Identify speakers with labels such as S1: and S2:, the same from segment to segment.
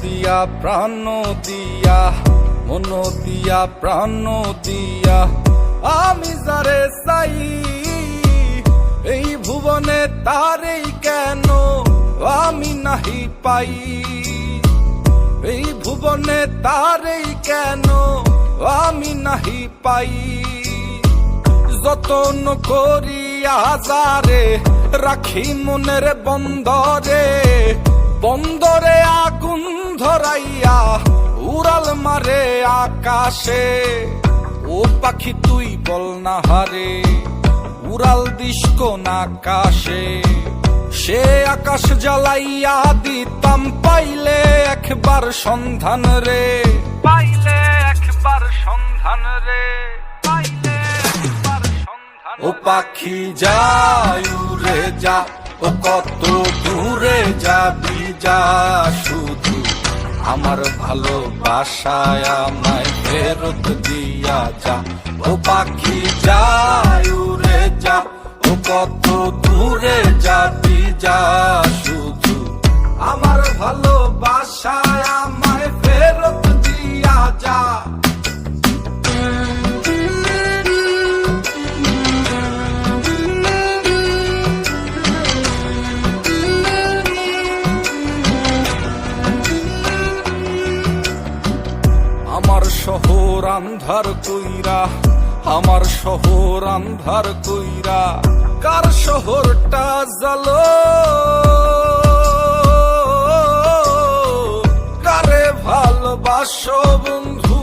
S1: দিয়া প্রাণ দিয়া, মন দিয়া প্রাণ দিয়া আমি যারে চাই, এই ভুবনে তারেই কেন আমি নাহি পাই। এই ভুবনে তারেই কেন আমি নাহি পাই। যতন করিয়া যারে রাখি মনের বন্দরে, বন্দরে আগুন ধরাইয়া উড়াল মারে আকাশে। ও পাখি তুই বল না হারে, উড়াল দিস কোন আকাশে। সে আকাশ জ্বালাইয়া দিতাম পাইলে একবার সন্ধান রে, পাইলে একবার সন্ধান রে, পাইলে একবার সন্ধান। ও পাখি যাই উড়ে যা, ও কত দূরে যাবি যা, শুধু আমার ভালোবাসায় আমায় ফেরত দিয়া যা। ও পাখি যাই উড়ে যা, ও কত দূরে যাবি যা, শুধু আমার ভালোবাসায় আমায় ফেরত দিয়া যা। আমার শহর আন্ধার কইরা, আমার শহর আন্ধার কইরা কার শহরটা জ্বালো। কারে ভালোবাসো বন্ধু,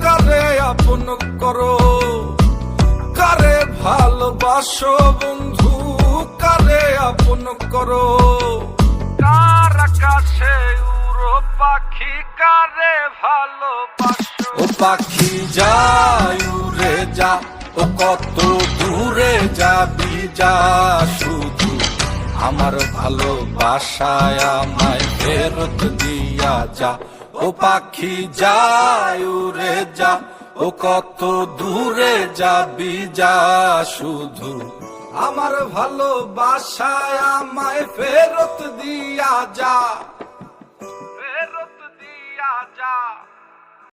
S1: কারে আপন করো। কারে ভালোবাসো বন্ধু, কারে আপন করো। কার আকাশে উড়ো পাখি, কারে ভালোবাসো। ও পাখি যাই উড়ে যা, ও কত দূরে যাবি যা, শুধু আমার ভালোবাসায় আমায় ফেরত দিয়া যা। ও পাখি যাই উড়ে যা, ও কত দূরে যাবি যা, শুধু আমার ভালোবাসায় আমায় ফেরত দিয়া যা।